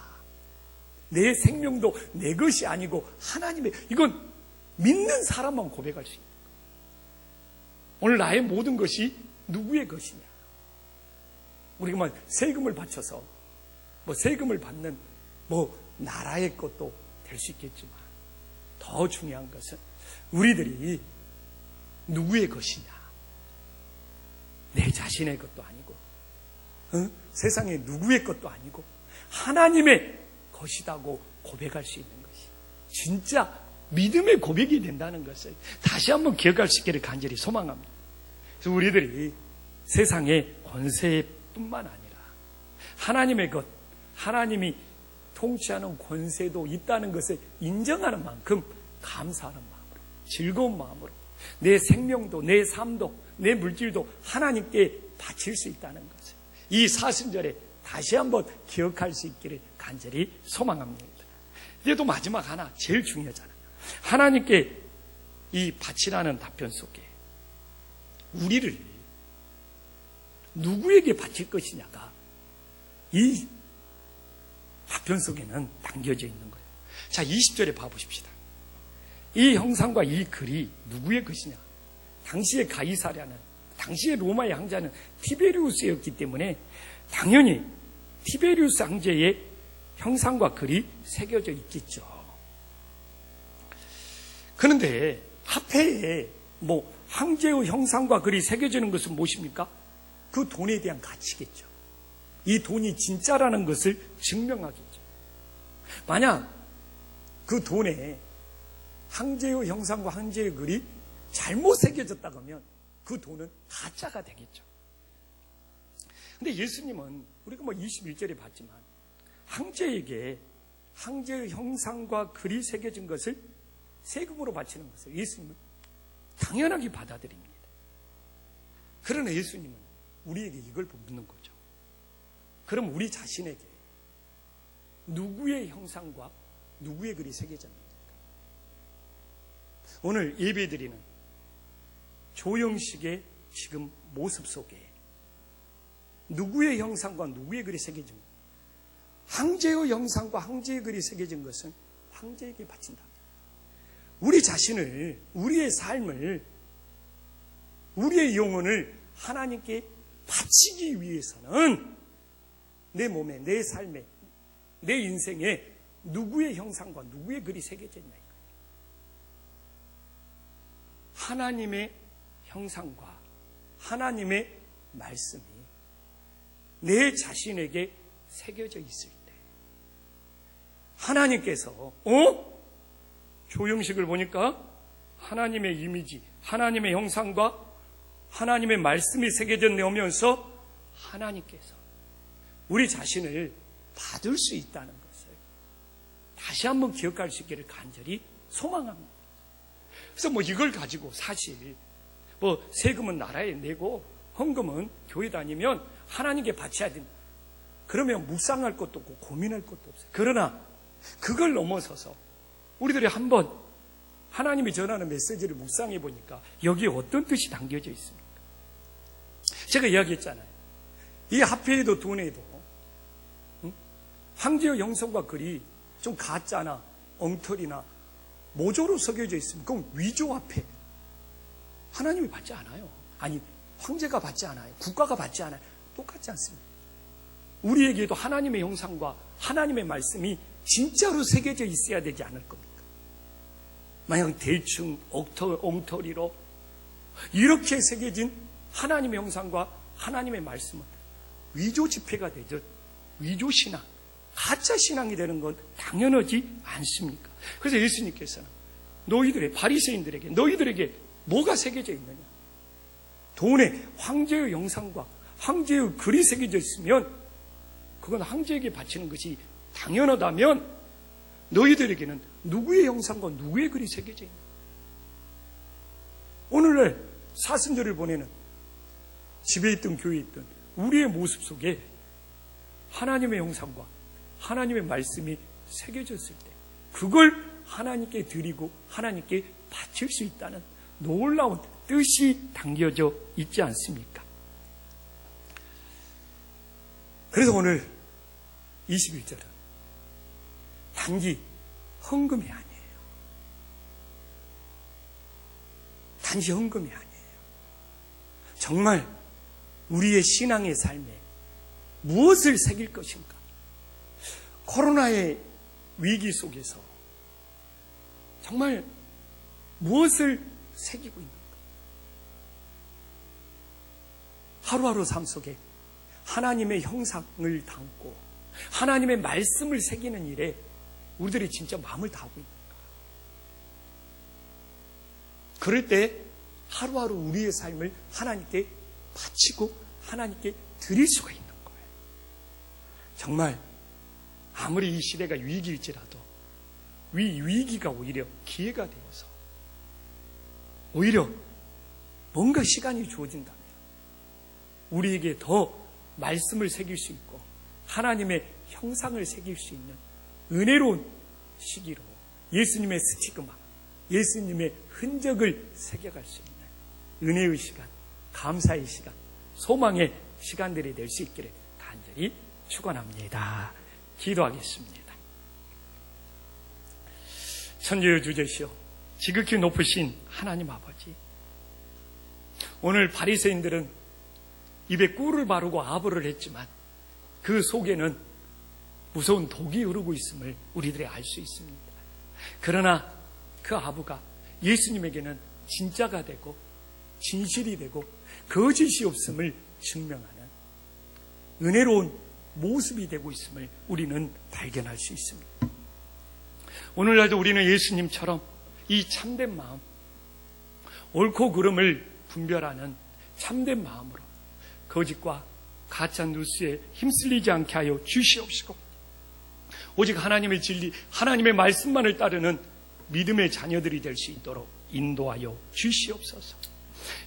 내 생명도 내 것이 아니고 하나님의, 이건 믿는 사람만 고백할 수 있는 거예요. 오늘 나의 모든 것이 누구의 것이냐? 우리가 세금을 바쳐서 세금을 받는 나라의 것도 될 수 있겠지만 더 중요한 것은 우리들이 누구의 것이냐? 내 자신의 것도 아니고 세상의 누구의 것도 아니고 하나님의 것이라고 고백할 수 있는 것이 진짜 믿음의 고백이 된다는 것을 다시 한번 기억할 수 있기를 간절히 소망합니다. 그래서 우리들이 세상의 권세뿐만 아니라 하나님의 것, 하나님이 통치하는 권세도 있다는 것을 인정하는 만큼 감사하는 마음으로, 즐거운 마음으로 내 생명도, 내 삶도, 내 물질도 하나님께 바칠 수 있다는 것을 이 사순절에 다시 한번 기억할 수 있기를 간절히 소망합니다. 이제 또 마지막 하나, 제일 중요하잖아요. 하나님께 이 바치라는 답변 속에 우리를 누구에게 바칠 것이냐가 이 답변 속에는 담겨져 있는 거예요. 자, 20절에 봐보십시다. 이 형상과 이 글이 누구의 것이냐? 당시의 가이사랴는, 당시의 로마의 황제는 티베리우스였기 때문에 당연히 티베리우스 황제의 형상과 글이 새겨져 있겠죠. 그런데 화폐에 황제의 형상과 글이 새겨지는 것은 무엇입니까? 그 돈에 대한 가치겠죠. 이 돈이 진짜라는 것을 증명하겠죠. 만약 그 돈에 황제의 형상과 황제의 글이 잘못 새겨졌다 그러면 그 돈은 가짜가 되겠죠. 근데 예수님은 우리가 21절에 봤지만 황제에게 황제의 형상과 글이 새겨진 것을 세금으로 바치는 것을 예수님은 당연하게 받아들입니다. 그러나 예수님은 우리에게 이걸 묻는 거죠. 그럼 우리 자신에게 누구의 형상과 누구의 글이 새겨졌습니까? 오늘 예배드리는 조영식의 지금 모습 속에 누구의 형상과 누구의 글이 새겨진 것, 황제의 형상과 황제의 글이 새겨진 것은 황제에게 바친다. 우리 자신을, 우리의 삶을, 우리의 영혼을 하나님께 바치기 위해서는 내 몸에, 내 삶에, 내 인생에 누구의 형상과 누구의 글이 새겨져 있나 이거예요. 하나님의 형상과 하나님의 말씀이 내 자신에게 새겨져 있을 때 하나님께서 조형식을 보니까 하나님의 이미지, 하나님의 형상과 하나님의 말씀이 새겨져 내오면서 하나님께서 우리 자신을 받을 수 있다는 것을 다시 한번 기억할 수 있기를 간절히 소망합니다. 그래서 이걸 가지고 사실 세금은 나라에 내고 헌금은 교회 다니면 하나님께 바쳐야 된다. 그러면 묵상할 것도 없고 고민할 것도 없어요. 그러나 그걸 넘어서서 우리들이 한번 하나님이 전하는 메시지를 묵상해 보니까 여기에 어떤 뜻이 담겨져 있습니까? 제가 이야기했잖아요. 이 화폐에도 돈에도 황제의 형상과 글이 좀 가짜나 엉터리나 모조로 새겨져 있으면 그건 위조화폐. 하나님이 받지 않아요. 아니, 황제가 받지 않아요. 국가가 받지 않아요. 똑같지 않습니다. 우리에게도 하나님의 형상과 하나님의 말씀이 진짜로 새겨져 있어야 되지 않을 겁니까? 만약 대충 엉터리로 이렇게 새겨진 하나님의 형상과 하나님의 말씀은 위조 지폐가 되죠. 위조 신앙, 가짜 신앙이 되는 건 당연하지 않습니까? 그래서 예수님께서는 바리새인들에게 너희들에게 뭐가 새겨져 있느냐? 돈에 황제의 형상과 황제의 글이 새겨져 있으면 그건 황제에게 바치는 것이 당연하다면 너희들에게는 누구의 형상과 누구의 글이 새겨져 있느냐? 오늘날 사순절을 보내는 집에 있든 교회에 있든 우리의 모습 속에 하나님의 형상과 하나님의 말씀이 새겨졌을 때 그걸 하나님께 드리고 하나님께 바칠 수 있다는 놀라운 뜻이 담겨져 있지 않습니까? 그래서 오늘 21절은 단지 헌금이 아니에요. 단지 헌금이 아니에요. 정말 우리의 신앙의 삶에 무엇을 새길 것인가? 코로나의 위기 속에서 정말 무엇을 새기고 있는가? 하루하루 삶 속에 하나님의 형상을 담고 하나님의 말씀을 새기는 일에 우리들이 진짜 마음을 다하고 있는가? 그럴 때 하루하루 우리의 삶을 하나님께 바치고 하나님께 드릴 수가 있는 거예요. 정말 아무리 이 시대가 위기일지라도 위기가 오히려 기회가 되어서 오히려 뭔가 시간이 주어진다면 우리에게 더 말씀을 새길 수 있고 하나님의 형상을 새길 수 있는 은혜로운 시기로 예수님의 스티그마, 예수님의 흔적을 새겨갈 수 있는 은혜의 시간, 감사의 시간, 소망의 시간들이 될 수 있기를 간절히 축원합니다. 기도하겠습니다. 천지의 주제시오 지극히 높으신 하나님 아버지, 오늘 바리새인들은 입에 꿀을 바르고 아부를 했지만 그 속에는 무서운 독이 흐르고 있음을 우리들이 알 수 있습니다. 그러나 그 아부가 예수님에게는 진짜가 되고 진실이 되고 거짓이 없음을 증명하는 은혜로운 모습이 되고 있음을 우리는 발견할 수 있습니다. 오늘날도 우리는 예수님처럼 이 참된 마음, 옳고 그름을 분별하는 참된 마음으로 거짓과 가짜 뉴스에 힘쓸리지 않게 하여 주시옵시고 오직 하나님의 진리, 하나님의 말씀만을 따르는 믿음의 자녀들이 될 수 있도록 인도하여 주시옵소서.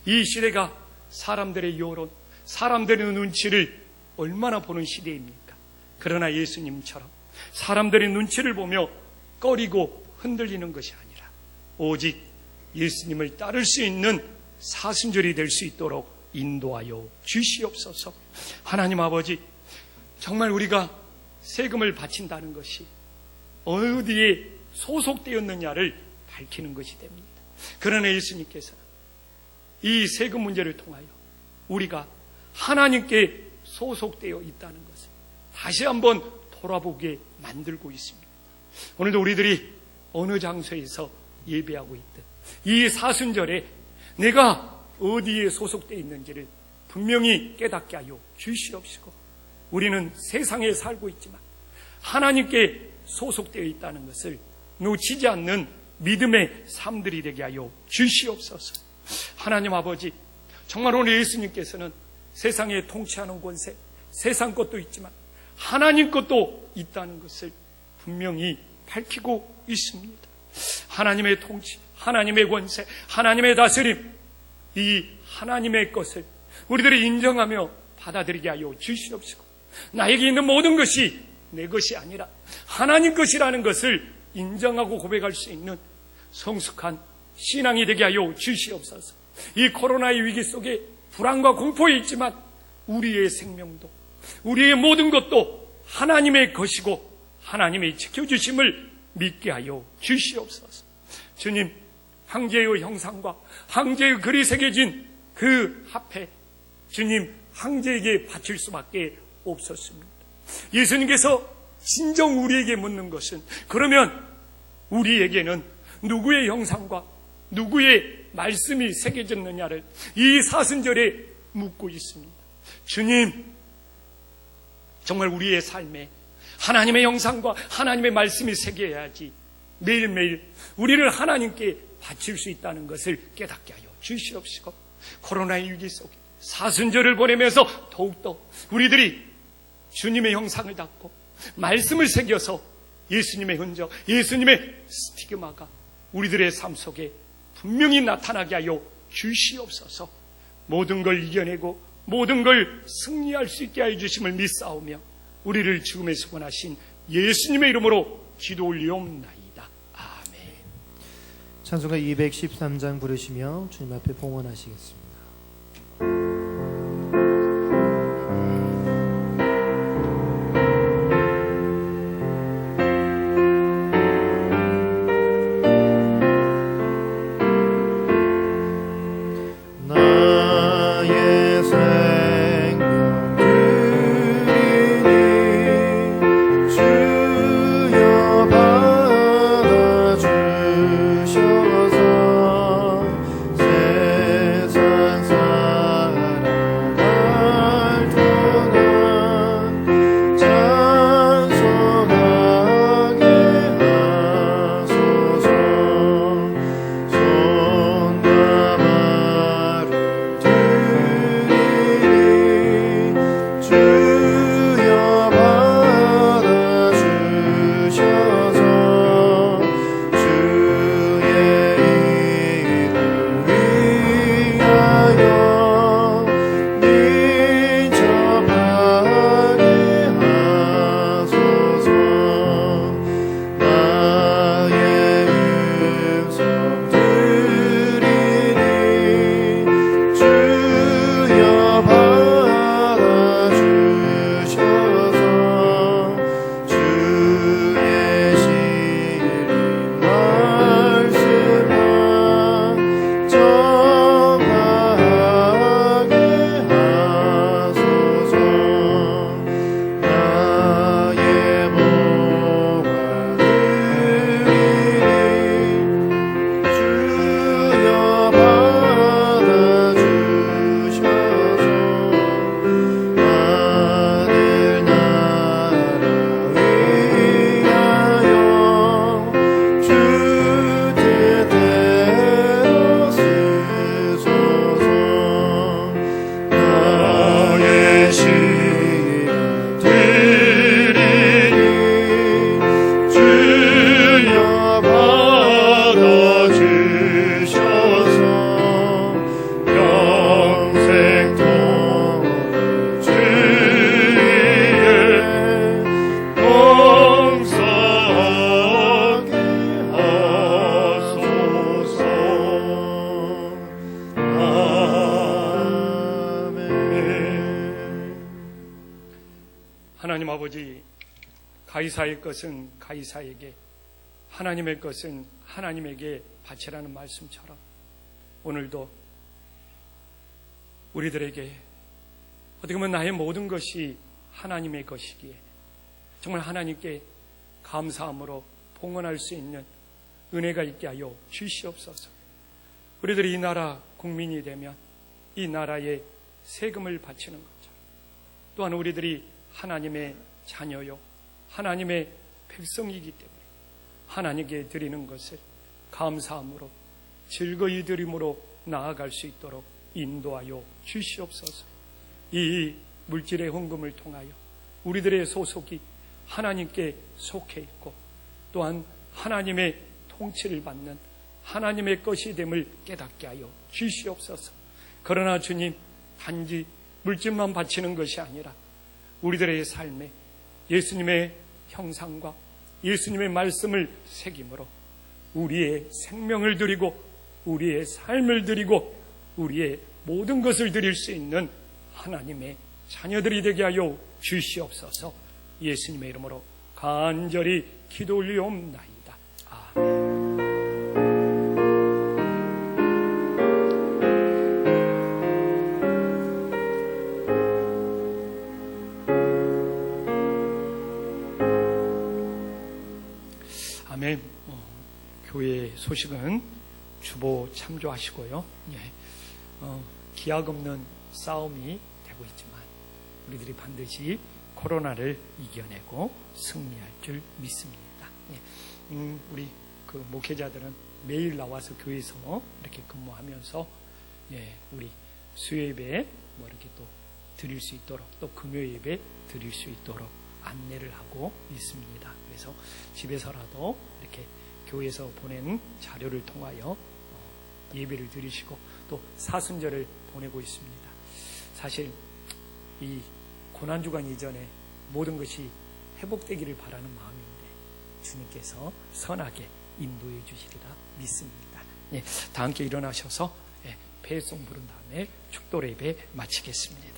이 시대가 사람들의 여론, 사람들의 눈치를 얼마나 보는 시대입니까? 그러나 예수님처럼 사람들의 눈치를 보며 꺼리고 흔들리는 것이 아니라 오직 예수님을 따를 수 있는 사순절이 될 수 있도록 인도하여 주시옵소서. 하나님 아버지, 정말 우리가 세금을 바친다는 것이 어디에 소속되었느냐를 밝히는 것이 됩니다. 그러나 예수님께서는 이 세금 문제를 통하여 우리가 하나님께 소속되어 있다는 것을 다시 한번 돌아보게 만들고 있습니다. 오늘도 우리들이 어느 장소에서 예배하고 있든 이 사순절에 내가 어디에 소속되어 있는지를 분명히 깨닫게 하여 주시옵시고 우리는 세상에 살고 있지만 하나님께 소속되어 있다는 것을 놓치지 않는 믿음의 삶들이 되게 하여 주시옵소서. 하나님 아버지, 정말 오늘 예수님께서는 세상에 통치하는 권세, 세상 것도 있지만 하나님 것도 있다는 것을 분명히 밝히고 있습니다. 하나님의 통치, 하나님의 권세, 하나님의 다스림, 이 하나님의 것을 우리들이 인정하며 받아들이게 하여 주시옵시고, 나에게 있는 모든 것이 내 것이 아니라 하나님 것이라는 것을 인정하고 고백할 수 있는 성숙한 신앙이 되게 하여 주시옵소서. 이 코로나의 위기 속에 불안과 공포에 있지만 우리의 생명도, 우리의 모든 것도 하나님의 것이고 하나님의 지켜주심을 믿게 하여 주시옵소서. 주님, 황제의 형상과 황제의 글이 새겨진 그 합해 주님 황제에게 바칠 수밖에 없었습니다. 예수님께서 진정 우리에게 묻는 것은, 그러면 우리에게는 누구의 형상과 누구의 말씀이 새겨졌느냐를 이 사순절에 묻고 있습니다. 주님, 정말 우리의 삶에 하나님의 형상과 하나님의 말씀이 새겨야지 매일매일 우리를 하나님께 바칠 수 있다는 것을 깨닫게 하여 주시옵시고, 코로나의 위기 속에 사순절을 보내면서 더욱더 우리들이 주님의 형상을 닦고 말씀을 새겨서 예수님의 흔적, 예수님의 스티그마가 우리들의 삶 속에 분명히 나타나게 하여 주시옵소서. 모든 걸 이겨내고 모든 걸 승리할 수 있게 하여 주심을 믿사오며 우리를 죽음에서 구원하신 예수님의 이름으로 기도 올리옵나이다. 아멘. 찬송가 213장 부르시며 주님 앞에 봉헌하시겠습니다. 하나님 아버지, 가이사의 것은 가이사에게, 하나님의 것은 하나님에게 바치라는 말씀처럼 오늘도 우리들에게 어떻게 보면 나의 모든 것이 하나님의 것이기에 정말 하나님께 감사함으로 봉헌할 수 있는 은혜가 있게 하여 주시옵소서. 우리들이 이 나라 국민이 되면 이 나라에 세금을 바치는 것처럼, 또한 우리들이 하나님의 자녀요 하나님의 백성이기 때문에 하나님께 드리는 것을 감사함으로 즐거이 드림으로 나아갈 수 있도록 인도하여 주시옵소서. 이 물질의 헌금을 통하여 우리들의 소속이 하나님께 속해 있고 또한 하나님의 통치를 받는 하나님의 것이 됨을 깨닫게 하여 주시옵소서. 그러나 주님, 단지 물질만 바치는 것이 아니라 우리들의 삶에 예수님의 형상과 예수님의 말씀을 새김으로 우리의 생명을 드리고 우리의 삶을 드리고 우리의 모든 것을 드릴 수 있는 하나님의 자녀들이 되게 하여 주시옵소서. 예수님의 이름으로 간절히 기도 올리옵나이다. 아멘. 아멘. 교회 소식은 주보 참조하시고요. 기약 없는 싸움이 되고 있지만 우리들이 반드시 코로나를 이겨내고 승리할 줄 믿습니다. 우리 그 목회자들은 매일 나와서 교회에서 이렇게 근무하면서 우리 수요 예배 이렇게 또 드릴 수 있도록 또 금요 예배 드릴 수 있도록 안내를 하고 있습니다. 그래서 집에서라도 이렇게 교회에서 보낸 자료를 통하여 예배를 드리시고 또 사순절을 보내고 있습니다. 사실 이 고난주간 이전에 모든 것이 회복되기를 바라는 마음인데 주님께서 선하게 인도해 주시리라 믿습니다. 다 함께 일어나셔서 배송 부른 다음에 축도 예배 마치겠습니다.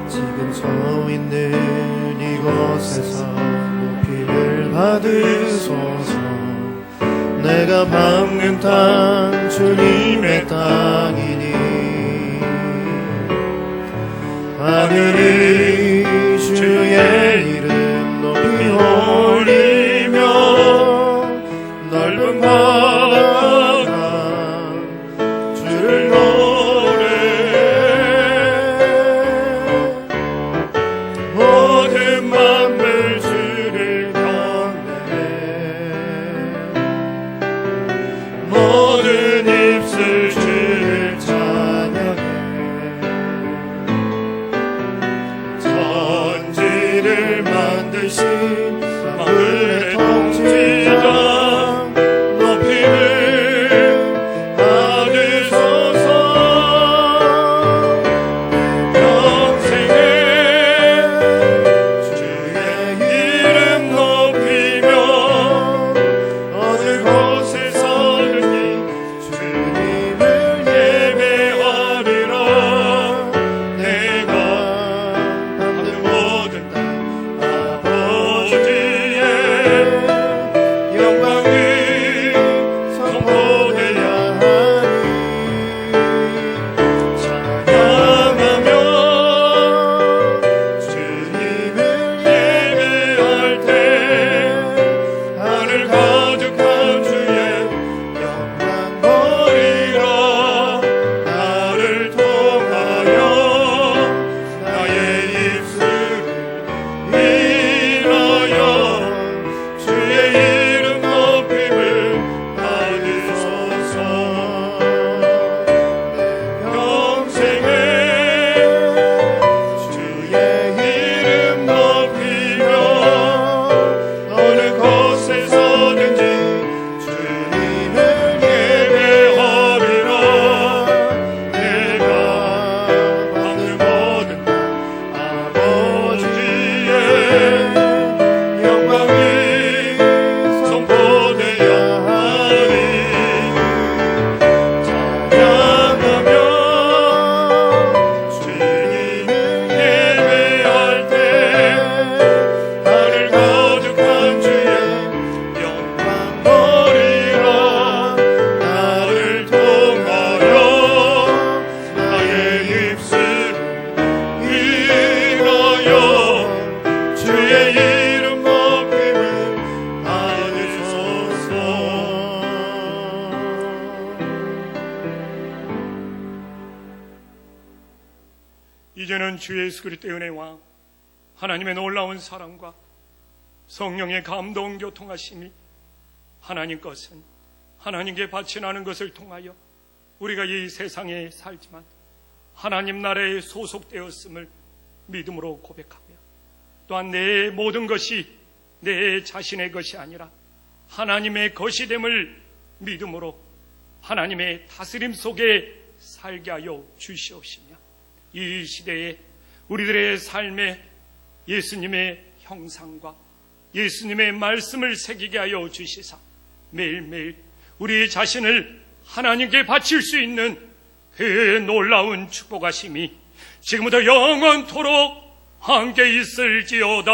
지금 서 있는 이곳에서 높임을 받으소서. 내가 밟는 땅 주님의 땅이니 하늘이 주의 이름 높이 올리며 넓은 바다가 주를 노래 모든 만물 주를 경배해 모든 입술 주를 찬양해 천지를 만드신 만물의 통치자 높임을 받으소서. 평생에 주의 이름 높이며 어느 곳에서든지 주님을 예배하리라. 내가 받는 모든 땅 아버지 이제는 주 예수 그리스도의 은혜와 하나님의 놀라운 사랑과 성령의 감동 교통하심이 하나님 것은 하나님께 바치나는 것을 통하여 우리가 이 세상에 살지만 하나님 나라에 소속되었음을 믿음으로 고백하며, 또한 내 모든 것이 내 자신의 것이 아니라 하나님의 것이 됨을 믿음으로 하나님의 다스림 속에 살게 하여 주시옵시며, 이 시대에 우리들의 삶에 예수님의 형상과 예수님의 말씀을 새기게 하여 주시사 매일매일 우리 자신을 하나님께 바칠 수 있는 그 놀라운 축복하심이 지금부터 영원토록 함께 있을지어다.